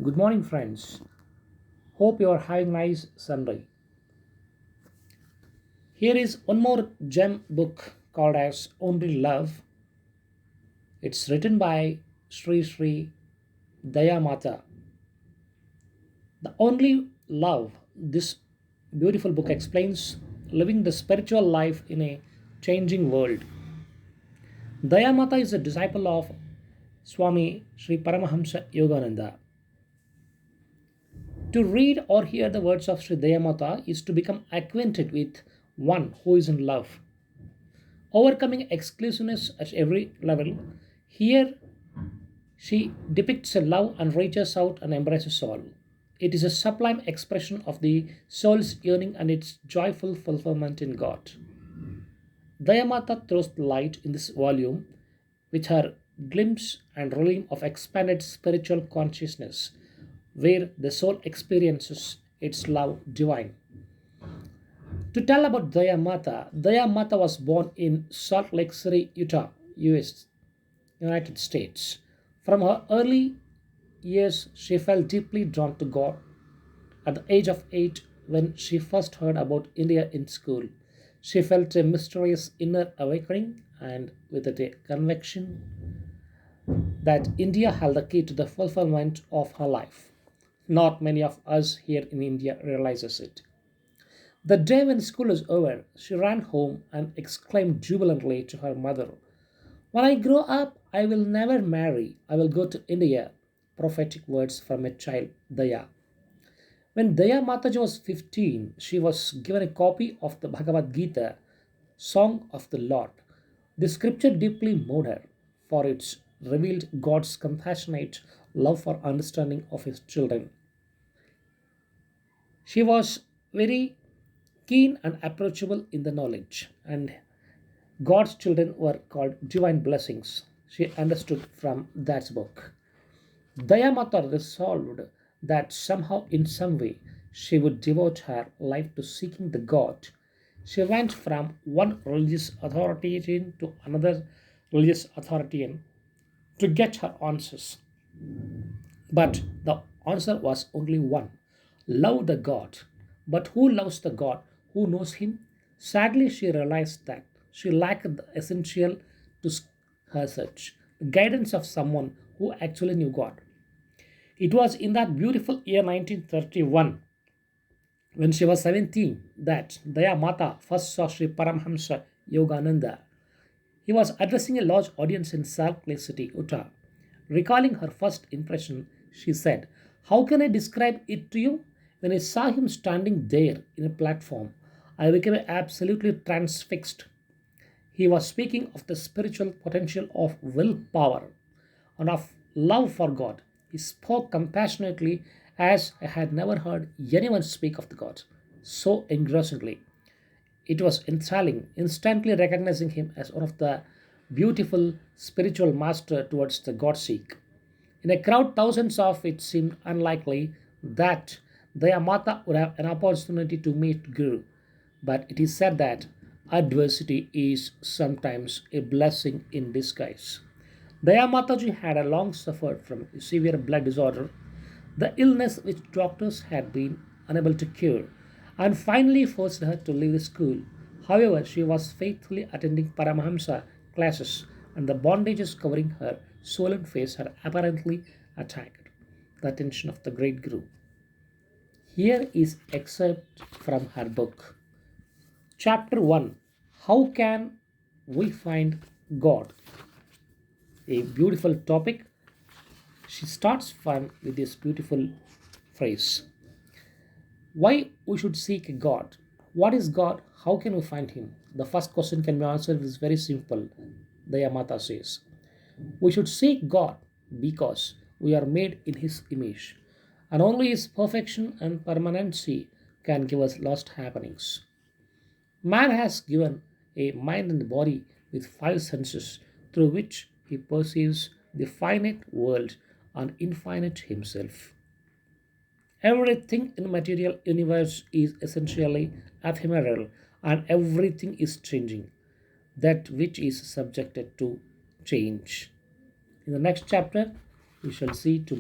Good morning, friends. Hope you are having nice Sunday. Here is one more gem book called as Only Love. It's written by Sri Sri Dayamata. The Only Love. This beautiful book explains living the spiritual life in a changing world. Dayamata is a disciple of Swami Sri Paramahamsa Yogananda. To read or hear the words of Sri Dayamata is to become acquainted with one who is in love. Overcoming exclusiveness at every level, here she depicts a love and reaches out and embraces all. It is a sublime expression of the soul's yearning and its joyful fulfillment in God. Dayamata throws the light in this volume with her glimpse and realm of expanded spiritual consciousness, where the soul experiences its love divine. To tell about Daya Mata was born in Salt Lake City, Utah, US, United States. From her early years, she felt deeply drawn to God. At the age of 8, when she first heard about India in school, she felt a mysterious inner awakening and with it a conviction that India held the key to the fulfillment of her life. Not many of us here in India realizes it. The day when school was over, she ran home and exclaimed jubilantly to her mother, "When I grow up, I will never marry. I will go to India." Prophetic words from a child, Daya. When Daya Mataji was 15, she was given a copy of the Bhagavad Gita, Song of the Lord. The scripture deeply moved her, for it revealed God's compassionate love for understanding of his children. She was very keen and approachable in the knowledge, and God's children were called divine blessings. She understood from that book. Dayamata resolved that somehow, in some way, she would devote her life to seeking the God. She went from one religious authoritarian to another religious authoritarian to get her answers. But the answer was only one: love the God. But who loves the God? Who knows Him? Sadly, she realized that she lacked the essential to her search, the guidance of someone who actually knew God. It was in that beautiful year 1931, when she was 17, that Daya Mata first saw Sri Paramhamsa Yogananda. He was addressing a large audience in Salt Lake City, Utah. Recalling her first impression, she said, "How can I describe it to you? When I saw him standing there in a platform, I became absolutely transfixed. He was speaking of the spiritual potential of willpower and of love for God. He spoke compassionately as I had never heard anyone speak of the God so engrossingly. It was enthralling, instantly recognizing him as one of the beautiful spiritual master towards the God seek. In a crowd thousands of, it seemed unlikely that Dayamata would have an opportunity to meet Guru, but it is said that adversity is sometimes a blessing in disguise. Dayamataji had a long suffered from a severe blood disorder, the illness which doctors had been unable to cure, and finally forced her to leave the school. However, she was faithfully attending Paramahamsa classes, and the bandages covering her swollen face had apparently attacked the attention of the great Guru. Here is excerpt from her book. Chapter 1: How can we find God? A beautiful topic. She starts fun with this beautiful phrase: why we should seek God. What is God? How can we find Him? The first question can be answered is very simple. The Yamata says, we should seek God because we are made in His image, and only His perfection and permanency can give us lost happenings. Man has given a mind and body with five senses through which he perceives the finite world and infinite himself. Everything in material universe is essentially ephemeral and everything is changing. That which is subjected to change. In the next chapter, we shall see tomorrow.